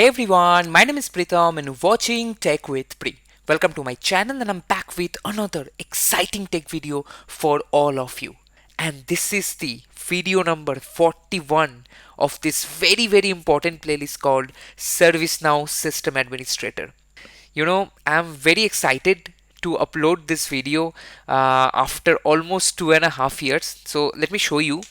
Hey everyone, my name is Pritham and you're watching Tech with Pri. Welcome to my channel and I'm back with another exciting tech video for all of you. And this is the video number 41 of this very important playlist called ServiceNow System Administrator. I'm very excited to upload this video after almost 2.5 years. So let me show you.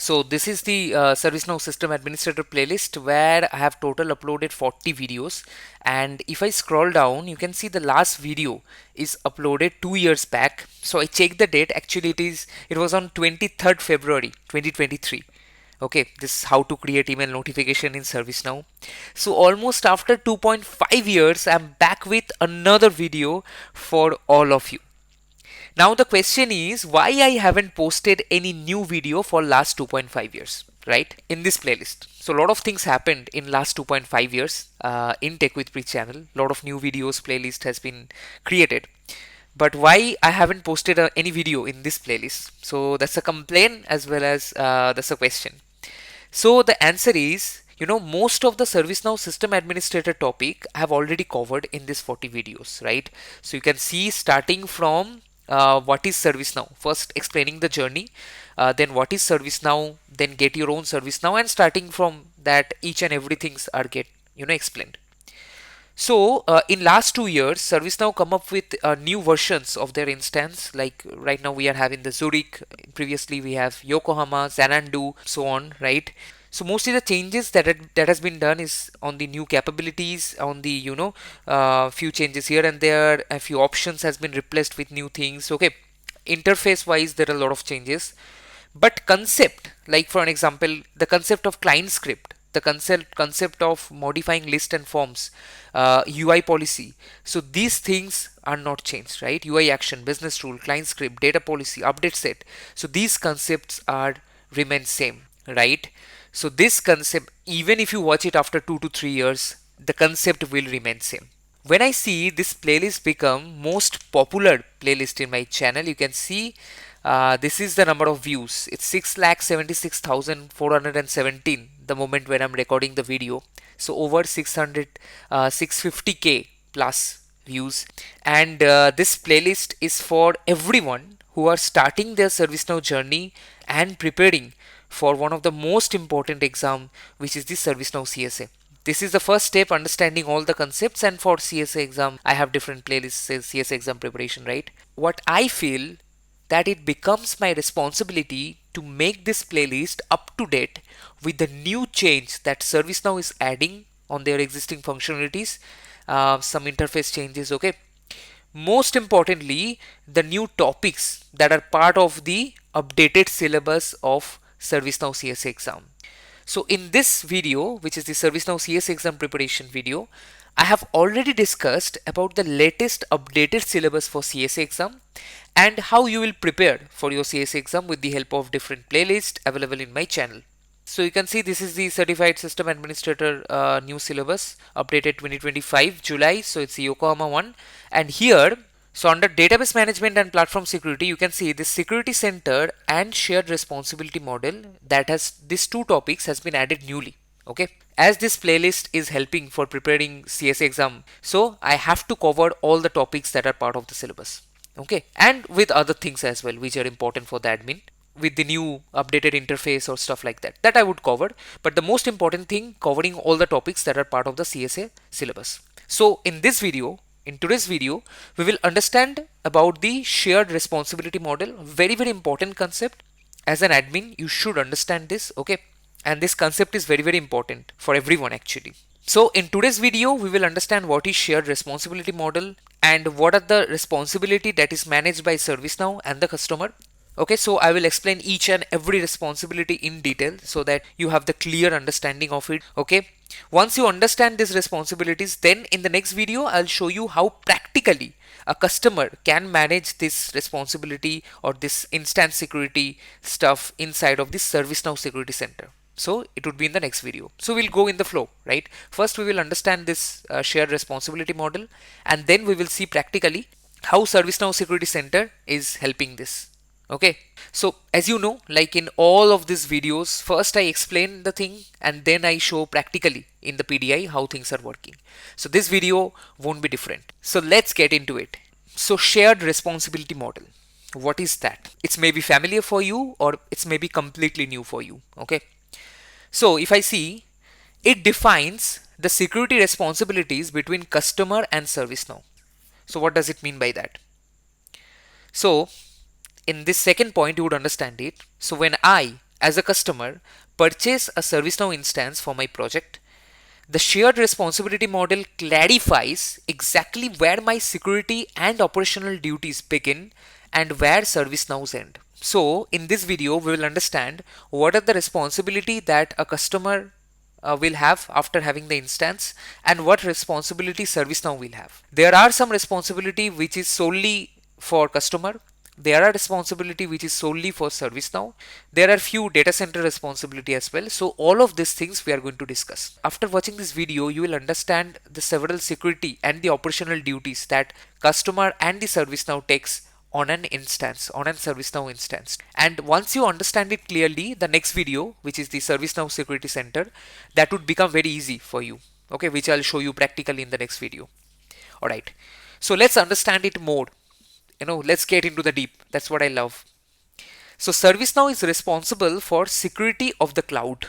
So this is the ServiceNow System Administrator playlist where I have total uploaded 40 videos, and if I scroll down you can see the last video is uploaded 2 years back. So I checked the date, actually it was on 23rd February 2023. Okay, this is how to create email notification in ServiceNow. So almost after 2.5 years I'm back with another video for all of you. Now the question is why I haven't posted any new video for last 2.5 years, right? In this playlist. So a lot of things happened in last 2.5 years in TechWithPri channel. A lot of new videos playlist has been created. But why I haven't posted any video in this playlist? So that's a complaint as well as that's a question. So the answer is, most of the ServiceNow system administrator topic I have already covered in this 40 videos, right? So you can see starting from what is ServiceNow, first explaining the journey, then what is ServiceNow, then get your own ServiceNow, and starting from that each and everything are get explained. So in last 2 years, ServiceNow come up with new versions of their instance. Like right now we are having the Zurich, previously we have Yokohama, Xanadu, so on, right? So mostly the changes that has been done is on the new capabilities, on the few changes here and there, a few options has been replaced with new things. Okay, interface wise there are a lot of changes, but concept, like for an example, the concept of client script, the concept of modifying list and forms, UI policy. So these things are not changed, right? UI action, business rule, client script, data policy, update set. So these concepts are remain same, right? So this concept, even if you watch it after 2 to 3 years, the concept will remain same. When I see this playlist become most popular playlist in my channel, you can see this is the number of views. It's 6,76,417 the moment when I'm recording the video. So over 650k plus views. And this playlist is for everyone who are starting their ServiceNow journey and preparing for one of the most important exam, which is the ServiceNow CSA. This is the first step, understanding all the concepts, and for CSA exam I have different playlists, CSA exam preparation, right? What I feel that it becomes my responsibility to make this playlist up to date with the new change that ServiceNow is adding on their existing functionalities, some interface changes, okay? Most importantly, the new topics that are part of the updated syllabus of ServiceNow CSA exam. So in this video, which is the ServiceNow CSA exam preparation video, I have already discussed about the latest updated syllabus for CSA exam and how you will prepare for your CSA exam with the help of different playlists available in my channel. So you can see this is the Certified System Administrator new syllabus updated 2025 July. So it's the Yokohama one, and here, so under database management and platform security, you can see the security center and shared responsibility model, that has these two topics has been added newly. Okay, as this playlist is helping for preparing CSA exam, so I have to cover all the topics that are part of the syllabus. Okay, and with other things as well which are important for the admin, with the new updated interface or stuff like that I would cover. But the most important thing, covering all the topics that are part of the CSA syllabus. So in today's video, we will understand about the shared responsibility model. Very important concept. As an admin, you should understand this, okay? And this concept is very important for everyone actually. So in today's video, we will understand what is shared responsibility model and what are the responsibility that is managed by ServiceNow and the customer. Okay, so I will explain each and every responsibility in detail so that you have the clear understanding of it. Okay, once you understand these responsibilities, then in the next video I'll show you how practically a customer can manage this responsibility or this instance security stuff inside of this ServiceNow Security Center. So it would be in the next video. So we'll go in the flow, right? First we will understand this shared responsibility model, and then we will see practically how ServiceNow Security Center is helping this. Okay, so as you know, like in all of these videos, first I explain the thing and then I show practically in the PDI how things are working. So this video won't be different. So let's get into it. So shared responsibility model. What is that? It's maybe familiar for you or it's maybe completely new for you. Okay. So if I see, it defines the security responsibilities between customer and ServiceNow. So what does it mean by that? So in this second point, you would understand it. So when I, as a customer, purchase a ServiceNow instance for my project, the shared responsibility model clarifies exactly where my security and operational duties begin and where ServiceNow's end. So in this video, we will understand what are the responsibility that a customer will have after having the instance and what responsibility ServiceNow will have. There are some responsibility which is solely for customer. There are responsibility which is solely for ServiceNow. There are few data center responsibility as well. So all of these things we are going to discuss. After watching this video, you will understand the several security and the operational duties that customer and the ServiceNow takes on an instance, on a ServiceNow instance. And once you understand it clearly, the next video, which is the ServiceNow Security Center, that would become very easy for you. Okay, which I'll show you practically in the next video. All right. So let's understand it more. Let's get into the deep. That's what I love. So ServiceNow is responsible for security of the cloud,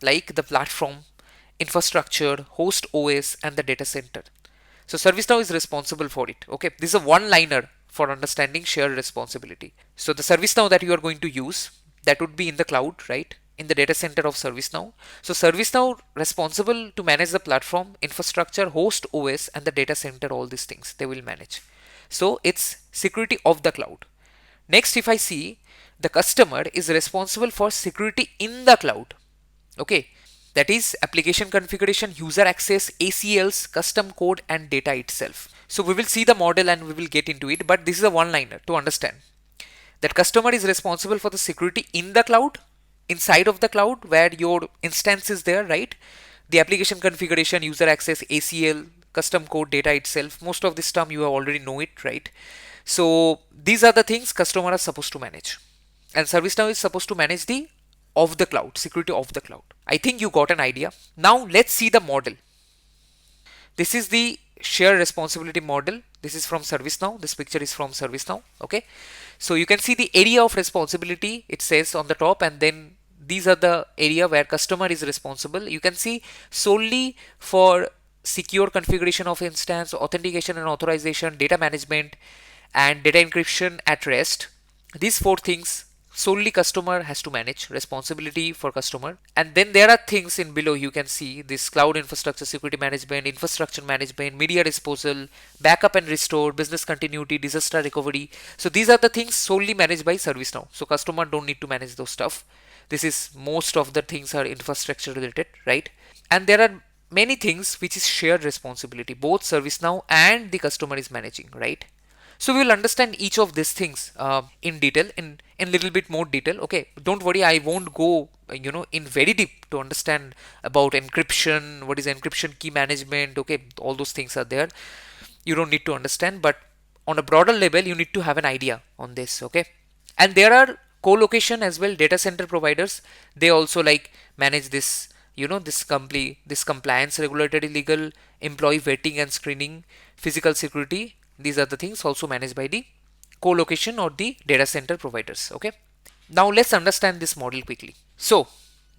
like the platform, infrastructure, host OS, and the data center. So ServiceNow is responsible for it. Okay, this is a one-liner for understanding shared responsibility. So the ServiceNow that you are going to use, that would be in the cloud, right? In the data center of ServiceNow. So ServiceNow responsible to manage the platform, infrastructure, host OS, and the data center, all these things they will manage. So it's security of the cloud. Next, if I see, the customer is responsible for security in the cloud. Okay, that is application configuration, user access, ACLs, custom code, and data itself. So we will see the model and we will get into it, but this is a one-liner to understand that customer is responsible for the security in the cloud, inside of the cloud where your instance is there, right? The application configuration, user access, ACL, custom code, data itself, most of this term you already know it, right? So these are the things customer are supposed to manage, and ServiceNow is supposed to manage the of the cloud, security of the cloud. I think you got an idea. Now let's see the model. This is the shared responsibility model. This is from ServiceNow. This picture is from ServiceNow. Okay, so you can see the area of responsibility, it says on the top, and then these are the area where customer is responsible. You can see solely for secure configuration of instance, authentication and authorization, data management, and data encryption at rest. These four things solely customer has to manage, responsibility for customer. And then there are things in below, you can see this cloud infrastructure security management, infrastructure management, media disposal, backup and restore, business continuity, disaster recovery. So these are the things solely managed by ServiceNow. So customer don't need to manage those stuff. This is most of the things are infrastructure related, right? And there are many things which is shared responsibility, both ServiceNow and the customer is managing, right? So we will understand each of these things in detail, in little bit more detail. Okay, don't worry, I won't go in very deep to understand about encryption, what is encryption key management. Okay, all those things are there. You don't need to understand, but on a broader level, you need to have an idea on this. Okay, and there are co-location as well, data center providers. They also like manage this. This compliance, regulatory, legal, employee vetting and screening, physical security. These are the things also managed by the co-location or the data center providers. Okay, now let's understand this model quickly. So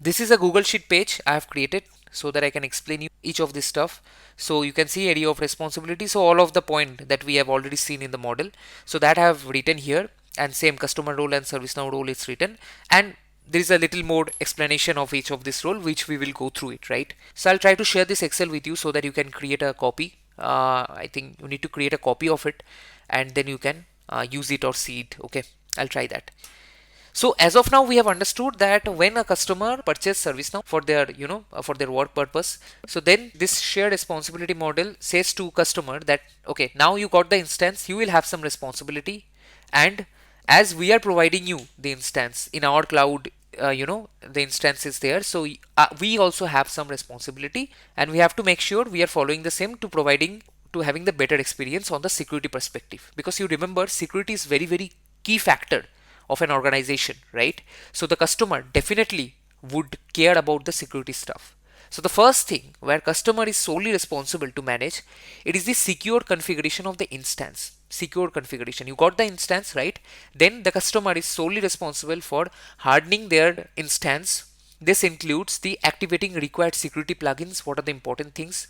this is a Google Sheet page I have created so that I can explain you each of this stuff. So you can see area of responsibility. So all of the point that we have already seen in the model, so that I have written here, and same customer role and ServiceNow role is written, and there is a little more explanation of each of this role which we will go through it, right? So I'll try to share this Excel with you so that you can create a copy. I think you need to create a copy of it and then you can use it or see it. Okay, I'll try that. So as of now, we have understood that when a customer purchases ServiceNow for their for their work purpose, so then this shared responsibility model says to customer that okay, now you got the instance, you will have some responsibility, and as we are providing you the instance in our cloud, the instance is there, so we also have some responsibility, and we have to make sure we are following the same to having the better experience on the security perspective, because you remember security is very, very key factor of an organization, right? So the customer definitely would care about the security stuff. So the first thing where customer is solely responsible to manage, it is the secure configuration of the instance. Secure configuration. You got the instance, right? Then the customer is solely responsible for hardening their instance. This includes the activating required security plugins. What are the important things?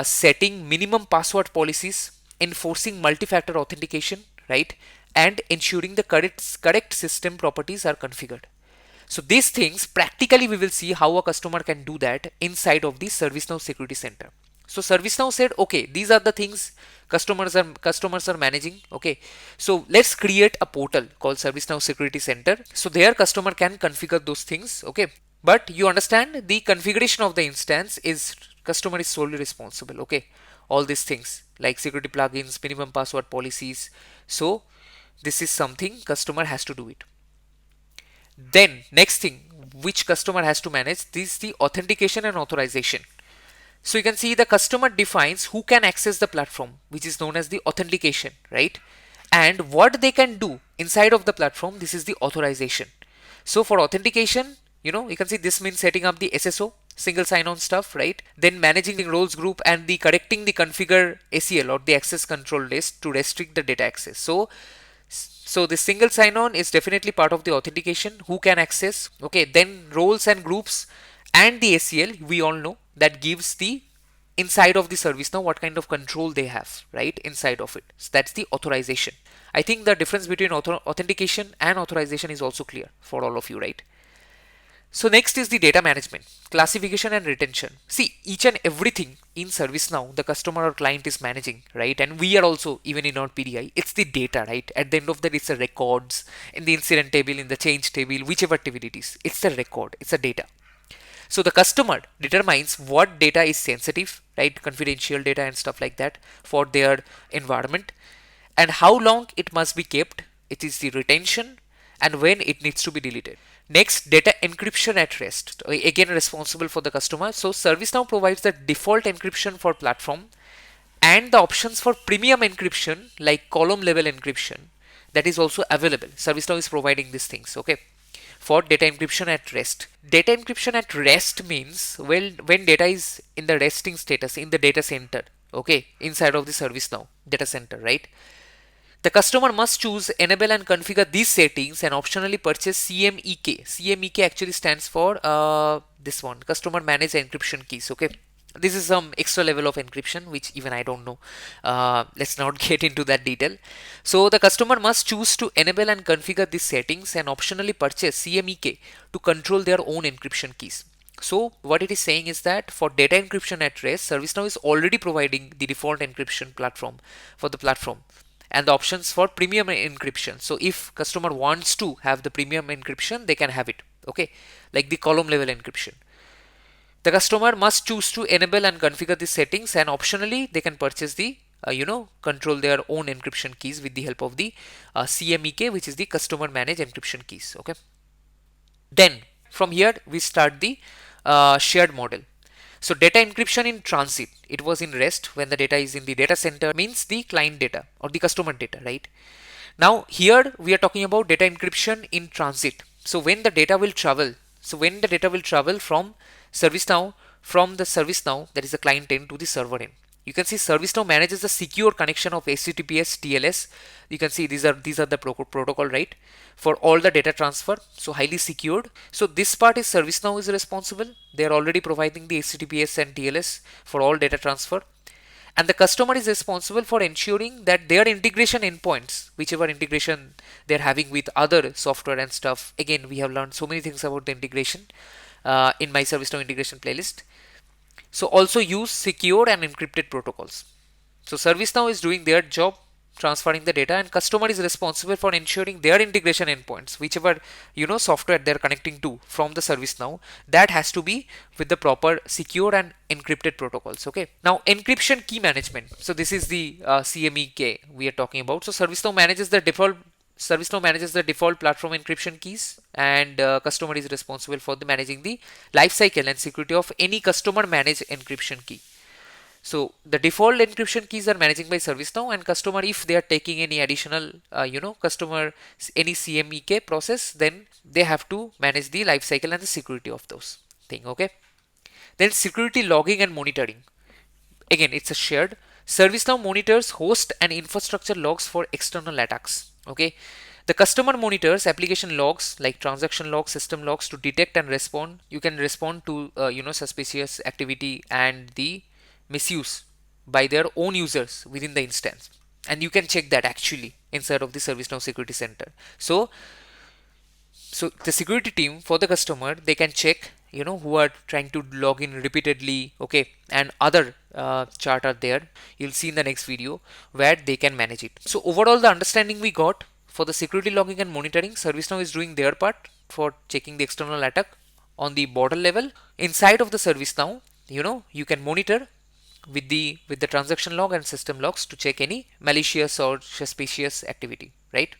Setting minimum password policies, enforcing multi-factor authentication, right? And ensuring the correct system properties are configured. So these things practically we will see how a customer can do that inside of the ServiceNow Security Center. So ServiceNow said, okay, these are the things customers are managing. Okay, so let's create a portal called ServiceNow Security Center. So there customer can configure those things. Okay, but you understand the configuration of the instance is customer is solely responsible. Okay, all these things like security plugins, minimum password policies. So this is something customer has to do it. Then next thing which customer has to manage is the authentication and authorization. So you can see the customer defines who can access the platform, which is known as the authentication, right? And what they can do inside of the platform, this is the authorization. So for authentication, you can see this means setting up the SSO, single sign-on stuff, right? Then managing the roles group and the correcting the configure ACL or the access control list to restrict the data access. So the single sign-on is definitely part of the authentication, who can access. Okay, then roles and groups and the ACL, we all know that gives the inside of the service now what kind of control they have, right, inside of it. So that's the authorization. I think the difference between authentication and authorization is also clear for all of you, right? So next is the data management, classification and retention. See, each and everything in ServiceNow, the customer or client is managing, right? And we are also, even in our PDI, it's the data, right? At the end of that, it's the records in the incident table, in the change table, whichever table it is. It's the record, it's the data. So the customer determines what data is sensitive, right? Confidential data and stuff like that for their environment, and how long it must be kept. It is the retention, and when it needs to be deleted. Next, data encryption at rest, again responsible for the customer. So ServiceNow provides the default encryption for platform and the options for premium encryption like column level encryption, that is also available. ServiceNow is providing these things, okay, for data encryption at rest. Data encryption at rest means, well, when data is in the resting status in the data center, okay, inside of the ServiceNow data center, right? The customer must choose, enable and configure these settings and optionally purchase CMEK. CMEK actually stands for this one, customer managed encryption keys. Okay, this is some extra level of encryption which even I don't know. Let's not get into that detail. So the customer must choose to enable and configure these settings and optionally purchase CMEK to control their own encryption keys. So what it is saying is that for data encryption at rest, ServiceNow is already providing the default encryption platform for the platform and the options for premium encryption. So if customer wants to have the premium encryption, they can have it, okay, like the column level encryption. The customer must choose to enable and configure these settings, and optionally they can purchase the control their own encryption keys with the help of the CMEK, which is the customer managed encryption keys. Okay, then from here we start the shared model. So data encryption in transit, it was in rest. When the data is in the data center, means the client data or the customer data, right? Now here we are talking about data encryption in transit. So when the data will travel, from ServiceNow, that is the client end, to the server end. You can see ServiceNow manages the secure connection of HTTPS, TLS. You can see these are the protocol, right, for all the data transfer. So highly secured. So this part is ServiceNow is responsible. They are already providing the HTTPS and TLS for all data transfer. And the customer is responsible for ensuring that their integration endpoints, whichever integration they're having with other software and stuff. Again, we have learned so many things about the integration in my ServiceNow integration playlist. So also use secure and encrypted protocols. So ServiceNow is doing their job transferring the data, and customer is responsible for ensuring their integration endpoints, whichever software they're connecting to from the ServiceNow, that has to be with the proper secure and encrypted protocols. Okay, now encryption key management. So this is the CMEK we are talking about. So ServiceNow manages the default platform encryption keys, and customer is responsible for managing the lifecycle and security of any customer managed encryption key. So the default encryption keys are managing by ServiceNow, and customer, if they are taking any additional, customer any CMEK process, then they have to manage the lifecycle and the security of those thing. Okay. Then security logging and monitoring. Again, it's a shared. ServiceNow monitors host and infrastructure logs for external attacks. Okay. The customer monitors application logs like transaction logs, system logs to detect and respond. You can respond to suspicious activity and the misuse by their own users within the instance, and you can check that actually inside of the ServiceNow Security Center. So the security team for the customer, they can check who are trying to log in repeatedly, okay, and other chart are there. You'll see in the next video where they can manage it. So overall, the understanding we got for the security logging and monitoring, ServiceNow is doing their part for checking the external attack on the border level. Inside of the ServiceNow, you can monitor with the transaction log and system logs to check any malicious or suspicious activity, right?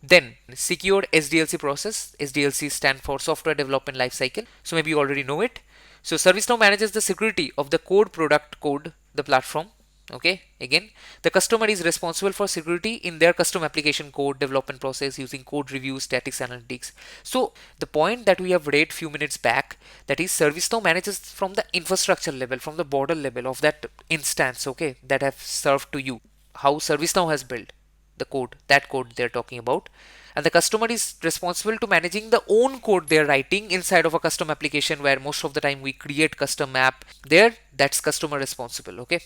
Then secured SDLC process. SDLC stand for software development lifecycle. So maybe you already know it. So ServiceNow manages the security of the core product code, the platform. Okay, again, the customer is responsible for security in their custom application code development process using code reviews, statics, analytics. So the point that we have read few minutes back, that is ServiceNow manages from the infrastructure level, from the border level of that instance, okay, that have served to you, how ServiceNow has built the code, that code they're talking about, and the customer is responsible to managing the own code they're writing inside of a custom application, where most of the time we create custom app there. That's customer responsible. Okay.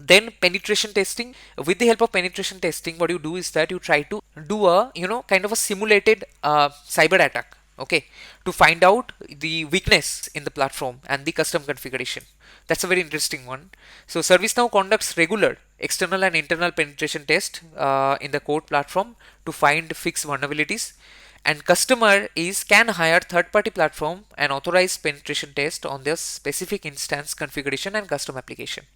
Then penetration testing. With the help of penetration testing, what you do is that you try to do a kind of a simulated cyber attack, okay, to find out the weakness in the platform and the custom configuration. That's a very interesting one. So ServiceNow conducts regular external and internal penetration test in the code platform to find fixed vulnerabilities, and customer is can hire third-party platform and authorize penetration test on their specific instance configuration and custom application.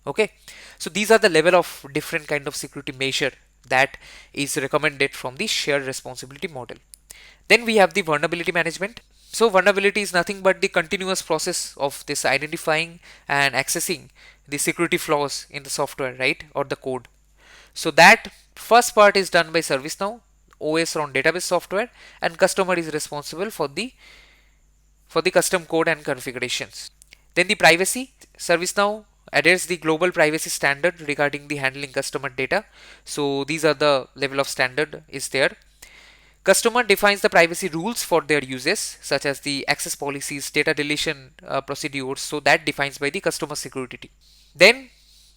Okay, so these are the level of different kind of security measure that is recommended from the shared responsibility model. Then we have the vulnerability management. So vulnerability is nothing but the continuous process of this identifying and accessing the security flaws in the software, right, or the code. So that first part is done by ServiceNow, OS on database software, and customer is responsible for the custom code and configurations. Then the privacy. ServiceNow adheres the global privacy standard regarding the handling customer data. So these are the level of standard is there. Customer defines the privacy rules for their uses, such as the access policies, data deletion procedures. So that defines by the customer security team. Then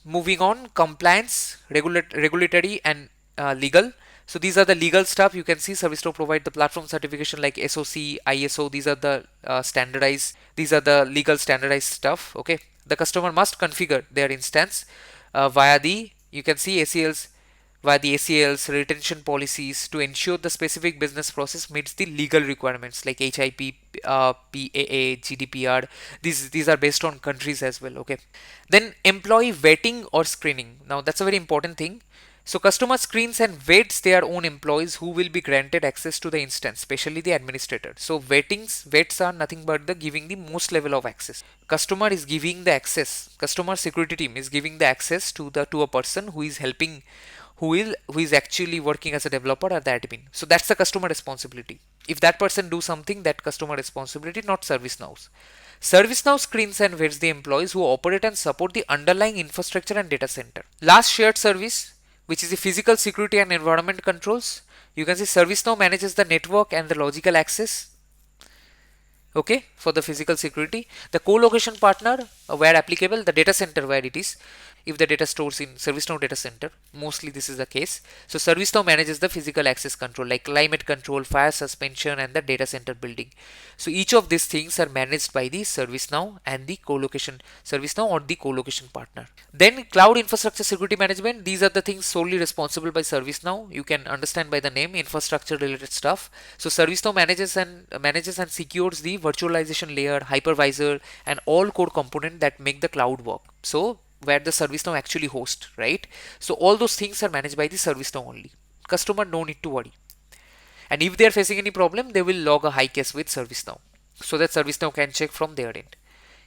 moving on, compliance, regulatory and legal. So these are the legal stuff. You can see ServiceNow provide the platform certification like SOC, ISO. These are the standardized. These are the legal standardized stuff. Okay, the customer must configure their instance via the, you can see ACLs, via the ACLs retention policies to ensure the specific business process meets the legal requirements like HIP, PAA, GDPR. These are based on countries as well. Okay, then employee vetting or screening. Now that's a very important thing. So customer screens and vets their own employees who will be granted access to the instance, especially the administrator. So vets are nothing but the giving the most level of access. Customer is giving the access. Customer security team is giving the access to a person who is helping, who is actually working as a developer or the admin. So that's the customer responsibility. If that person do something, that customer responsibility, not ServiceNow's. ServiceNow screens and vets the employees who operate and support the underlying infrastructure and data center. Last shared service, which is the physical security and environment controls. You can see ServiceNow manages the network and the logical access, okay, for the physical security. The co-location partner, where applicable, the data center where it is, if the data stores in ServiceNow data center, mostly this is the case. So ServiceNow manages the physical access control like climate control, fire suspension, and the data center building. So each of these things are managed by the ServiceNow and the co-location ServiceNow or the co-location partner. Then cloud infrastructure security management. These are the things solely responsible by ServiceNow. You can understand by the name, infrastructure related stuff. So ServiceNow manages and secures the virtualization layer, hypervisor, and all core components that make the cloud work. So where the ServiceNow actually hosts, right? So all those things are managed by the ServiceNow only. Customer no need to worry. And if they are facing any problem, they will log a high case with ServiceNow so that ServiceNow can check from their end.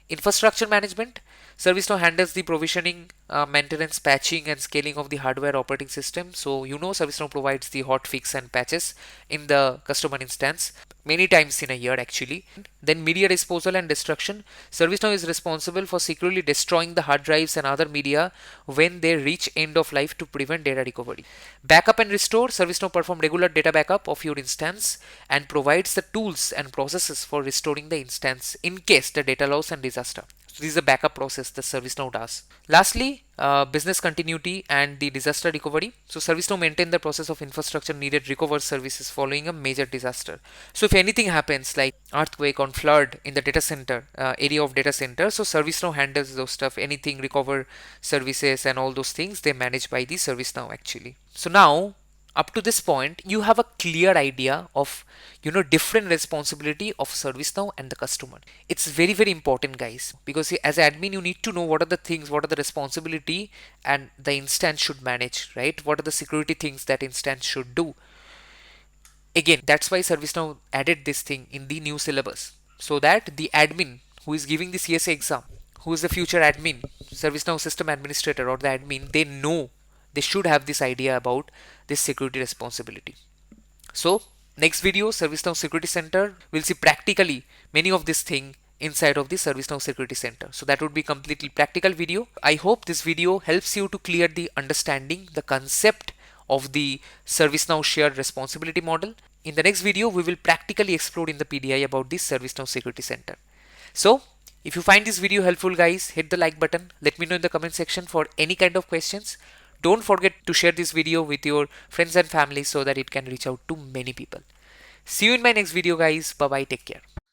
Infrastructure management. ServiceNow handles the provisioning, maintenance, patching, and scaling of the hardware operating system. So ServiceNow provides the hotfix and patches in the customer instance many times in a year actually. Then media disposal and destruction. ServiceNow is responsible for securely destroying the hard drives and other media when they reach end of life to prevent data recovery. Backup and restore. ServiceNow perform regular data backup of your instance and provides the tools and processes for restoring the instance in case the data loss and disaster. So this is a backup process that ServiceNow does. Lastly, business continuity and the disaster recovery. So ServiceNow maintain the process of infrastructure needed to recover services following a major disaster. So if anything happens like earthquake or flood in the data center area of data center, so ServiceNow handles those stuff, anything recover services and all those things they manage by the ServiceNow actually. So now up to this point you have a clear idea of different responsibility of ServiceNow and the customer. It's very important guys, because as admin you need to know what are the things, what are the responsibility and the instance should manage, right? What are the security things that instance should do. Again, that's why ServiceNow added this thing in the new syllabus, so that the admin who is giving the CSA exam, who is the future admin, ServiceNow system administrator or the admin, they know, they should have this idea about this security responsibility. So next video, ServiceNow Security Center, we'll see practically many of this thing inside of the ServiceNow Security Center. So that would be completely practical video. I hope this video helps you to clear the understanding, the concept of the ServiceNow shared responsibility model. In the next video, we will practically explore in the PDI about the ServiceNow Security Center. So if you find this video helpful guys, hit the like button. Let me know in the comment section for any kind of questions. Don't forget to share this video with your friends and family so that it can reach out to many people. See you in my next video guys. Bye bye. Take care.